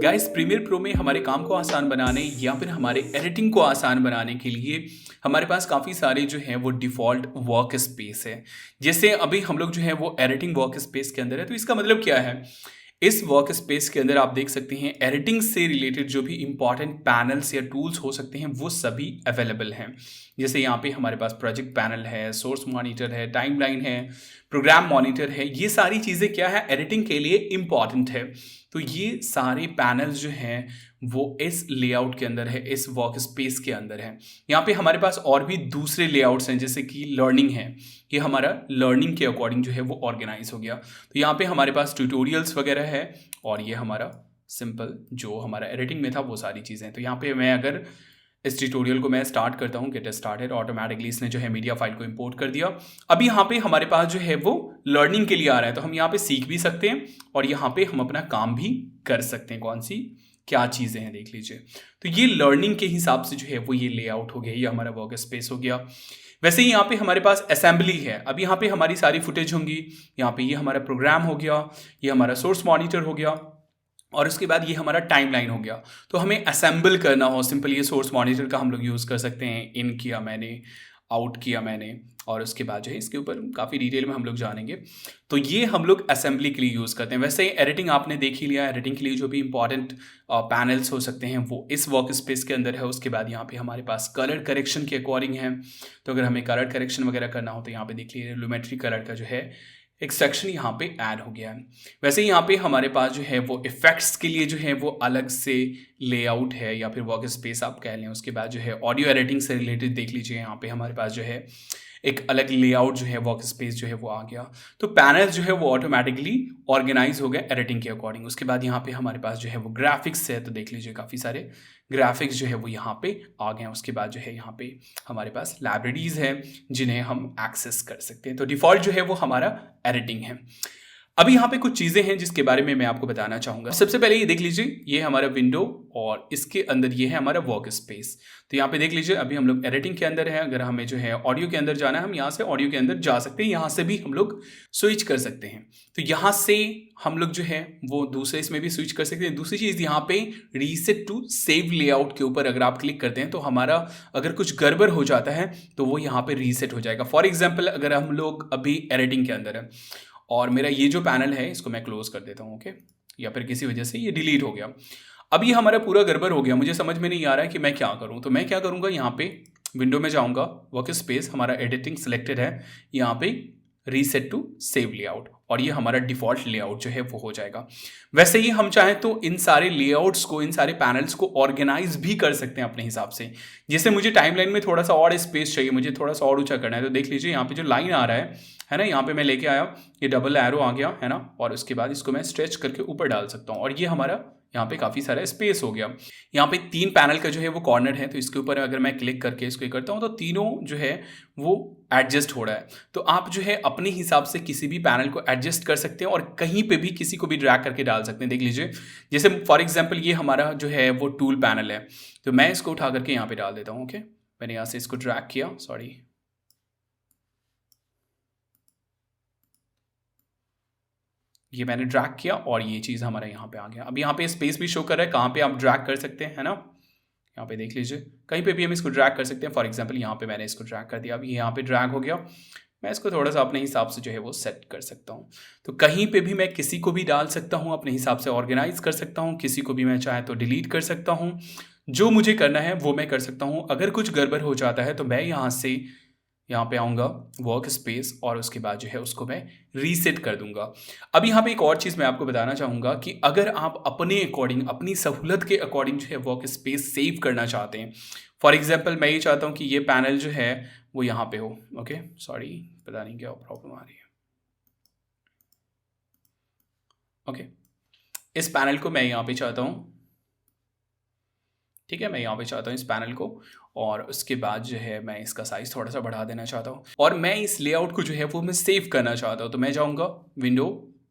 Guys premiere pro में हमारे काम को आसान बनाने या फिर हमारे एडिटिंग को आसान बनाने के लिए हमारे पास काफ़ी सारे जो हैं वो डिफ़ॉल्ट वर्क स्पेस है। जैसे अभी हम लोग जो है वो एडिटिंग वर्क स्पेस के अंदर है, तो इसका मतलब क्या है? इस वर्क स्पेस के अंदर आप देख सकते हैं एडिटिंग से रिलेटेड जो भी इंपॉर्टेंट पैनल्स या टूल्स हो सकते हैं वो सभी अवेलेबल हैं। जैसे यहाँ पे हमारे पास प्रोजेक्ट पैनल है, सोर्स मॉनिटर है, टाइमलाइन है, प्रोग्राम मॉनिटर है। ये सारी चीज़ें क्या है, एडिटिंग के लिए इंपॉर्टेंट है। तो ये सारे पैनल्स जो हैं वो इस लेआउट के अंदर है, इस वर्क स्पेस के अंदर है। यहाँ पे हमारे पास और भी दूसरे लेआउट्स हैं, जैसे कि लर्निंग है। ये हमारा लर्निंग के अकॉर्डिंग जो है वो ऑर्गेनाइज हो गया। तो यहाँ पे हमारे पास ट्यूटोरियल्स वगैरह है और ये हमारा सिंपल जो हमारा एडिटिंग में था वो सारी चीज़ें। तो यहाँ पे मैं अगर इस ट्यूटोरियल को मैं स्टार्ट करता हूँ, गेट स्टार्टेड, ऑटोमेटिकली इसने जो है मीडिया फाइल को इंपोर्ट कर दिया। अब यहाँ पे हमारे पास जो है वो लर्निंग के लिए आ रहा है, तो हम यहाँ पे सीख भी सकते हैं और यहाँ पे हम अपना काम भी कर सकते हैं। कौन सी क्या चीज़ें हैं देख लीजिए। तो ये लर्निंग के हिसाब से जो है वो ये लेआउट हो गया, ये हमारा वर्क स्पेस हो गया। वैसे ही यहाँ पे हमारे पास असेंबली है। अब यहाँ पे हमारी सारी फुटेज होंगी। यहाँ पे ये हमारा प्रोग्राम हो गया, ये हमारा सोर्स मॉनिटर हो गया और उसके बाद ये हमारा टाइमलाइन हो गया। तो हमें असेंबल करना हो, सिंपल ये सोर्स मॉनिटर का हम लोग यूज़ कर सकते हैं। इन किया मैंने, आउट किया मैंने, और उसके बाद जो है इसके ऊपर काफ़ी डिटेल में हम लोग जानेंगे। तो ये हम लोग असेंबली के लिए यूज़ करते हैं। वैसे ही एडिटिंग आपने देख ही लिया। एडिटिंग के लिए जो भी इंपॉर्टेंट पैनल्स हो सकते हैं वो इस वर्क स्पेस के अंदर है। उसके बाद यहाँ पे हमारे पास कलर करेक्शन के अकॉर्डिंग है। तो अगर हमें कलर करेक्शन वगैरह करना हो तो यहाँ पे देख लीजिए लूमेट्री कलर का जो है एक सेक्शन यहाँ पे ऐड हो गया है। वैसे यहाँ पे हमारे पास जो है वो इफेक्ट्स के लिए जो है वो अलग से लेआउट है या फिर वर्क स्पेस आप कह लें। उसके बाद जो है ऑडियो एडिटिंग से रिलेटेड देख लीजिए, यहाँ पे हमारे पास जो है एक अलग लेआउट जो है वर्क स्पेस जो है वो आ गया। तो पैनल जो है वो ऑटोमेटिकली ऑर्गेनाइज हो गए एडिटिंग के अकॉर्डिंग। उसके बाद यहाँ पे हमारे पास जो है वो ग्राफिक्स है, तो देख लीजिए काफ़ी सारे ग्राफिक्स जो है वो यहाँ पे आ गए हैं। उसके बाद जो है यहाँ पे हमारे पास लाइब्रेरीज है जिन्हें हम एक्सेस कर सकते हैं। तो डिफ़ॉल्ट जो है वो हमारा एडिटिंग है। अभी यहाँ पे कुछ चीज़ें हैं जिसके बारे में मैं आपको बताना चाहूँगा। सबसे पहले ये देख लीजिए, ये हमारा विंडो और इसके अंदर ये है हमारा वर्क स्पेस। तो यहाँ पे देख लीजिए अभी हम लोग एडिटिंग के अंदर है। अगर हमें जो है ऑडियो के अंदर जाना है, हम यहाँ से ऑडियो के अंदर जा सकते हैं। यहाँ से भी हम लोग स्विच कर सकते हैं। तो यहाँ से हम लोग जो है वो दूसरे इसमें भी स्विच कर सकते हैं। दूसरी चीज़ यहाँ पे रीसेट टू सेव लेआउट के ऊपर अगर आप क्लिक करते हैं तो हमारा अगर कुछ गड़बड़ हो जाता है तो वो यहाँ पे रीसेट हो जाएगा। फॉर एग्जाम्पल अगर हम लोग अभी एडिटिंग के अंदर है और मेरा ये जो पैनल है इसको मैं क्लोज कर देता हूँ, ओके, या फिर किसी वजह से ये डिलीट हो गया। अब ये हमारा पूरा गड़बड़ हो गया, मुझे समझ में नहीं आ रहा है कि मैं क्या करूँ। तो मैं क्या करूँगा, यहाँ पे विंडो में जाऊँगा, वर्क स्पेस, हमारा एडिटिंग सिलेक्टेड है, यहाँ पे रीसेट टू सेव लेआउट और ये हमारा डिफ़ॉल्ट लेआउट जो है वो हो जाएगा। वैसे ही हम चाहें तो इन सारे लेआउट्स को, इन सारे पैनल्स को ऑर्गेनाइज भी कर सकते हैं अपने हिसाब से। जैसे मुझे टाइमलाइन में थोड़ा सा और स्पेस चाहिए, मुझे थोड़ा सा और ऊंचा करना है, तो देख लीजिए यहाँ पे जो लाइन आ रहा है ना, यहाँ पे मैं लेके आया, ये डबल एरो आ गया है ना, और उसके बाद इसको मैं स्ट्रेच करके ऊपर डाल सकता हूँ और ये हमारा यहाँ पे काफ़ी सारा स्पेस हो गया। यहाँ पे 3 पैनल का जो है वो कॉर्नर है, तो इसके ऊपर अगर मैं क्लिक करके इसको करता हूँ तो तीनों जो है वो एडजस्ट हो रहा है। तो आप जो है अपने हिसाब से किसी भी पैनल को एडजस्ट कर सकते हैं और कहीं पे भी किसी को भी ड्रैग करके डाल सकते हैं। देख लीजिए जैसे फॉर एग्जांपल ये हमारा जो है वो टूल पैनल है, तो मैं इसको उठा करके यहाँ पे डाल देता हूँ। ओके, मैंने यहाँ से इसको ड्रैग किया, सॉरी, ये मैंने ड्रैग किया और ये चीज़ हमारा यहाँ पे आ गया। अब यहाँ पे स्पेस भी शो कर रहा है कहाँ पे आप ड्रैग कर सकते हैं, है ना। यहाँ पे देख लीजिए कहीं पे भी हम इसको ड्रैग कर सकते हैं। फॉर एग्जांपल यहाँ पे मैंने इसको ड्रैग कर दिया, अब ये यहाँ पे ड्रैग हो गया। मैं इसको थोड़ा सा अपने हिसाब से जो है वो सेट कर सकता हूँ। तो कहीं पे भी मैं किसी को भी डाल सकता हूँ, अपने हिसाब से ऑर्गेनाइज कर सकता हूँ, किसी को भी मैं चाहे तो डिलीट कर सकता हूँ। जो मुझे करना है वो मैं कर सकता हूँ। अगर कुछ गड़बड़ हो जाता है तो मैं यहाँ से यहाँ पे आऊँगा वर्क स्पेस और उसके बाद जो है उसको मैं रीसेट कर दूंगा। अब यहाँ पे एक और चीज़ मैं आपको बताना चाहूँगा कि अगर आप अपने अकॉर्डिंग, अपनी सहूलत के अकॉर्डिंग जो है वर्क स्पेस सेव करना चाहते हैं, फॉर एग्जांपल मैं ये चाहता हूँ कि ये पैनल जो है वो यहाँ पे हो। ओके, सॉरी, पता नहीं क्या प्रॉब्लम आ रही है। ओके, इस पैनल को मैं यहाँ पे चाहता हूँ, ठीक है, मैं यहाँ पे चाहता हूँ इस पैनल को, और उसके बाद जो है मैं इसका साइज थोड़ा सा बढ़ा देना चाहता हूँ और मैं इस लेआउट को जो है वो मैं सेव करना चाहता हूँ। तो मैं जाऊँगा विंडो,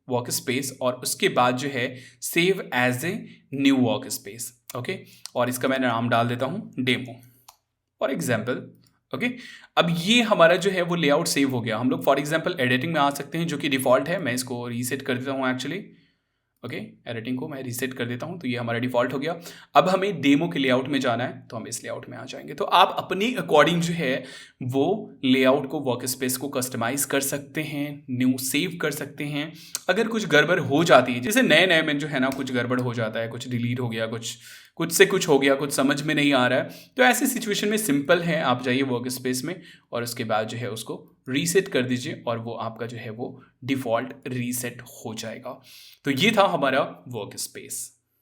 वर्क स्पेस और उसके बाद जो है save as a new work space. Okay, और इसका मैं नाम डाल देता हूँ डेमो फॉर एग्जाम्पल। ओके, अब ये हमारा जो है वो लेआउट सेव हो गया। हम लोग फॉर एग्जाम्पल एडिटिंग में आ सकते हैं जो कि डिफ़ॉल्ट है। मैं इसको रीसेट कर देता हूँ एक्चुअली। ओके, एडिटिंग को मैं रीसेट कर देता हूँ, तो ये हमारा डिफ़ॉल्ट हो गया। अब हमें डेमो के लेआउट में जाना है, तो हम इस लेआउट में आ जाएंगे। तो आप अपनी अकॉर्डिंग जो है वो लेआउट को, वर्क स्पेस को कस्टमाइज़ कर सकते हैं, न्यू सेव कर सकते हैं। अगर कुछ गड़बड़ हो जाती है, जैसे नए नए में जो है ना कुछ गड़बड़ हो जाता है, कुछ डिलीट हो गया, कुछ से कुछ हो गया, कुछ समझ में नहीं आ रहा है, तो ऐसी सिचुएशन में सिंपल है, आप जाइए वर्क स्पेस में और उसके बाद जो है उसको रीसेट कर दीजिए और वो आपका जो है वो डिफ़ॉल्ट रीसेट हो जाएगा। तो ये था हमारा वर्क स्पेस।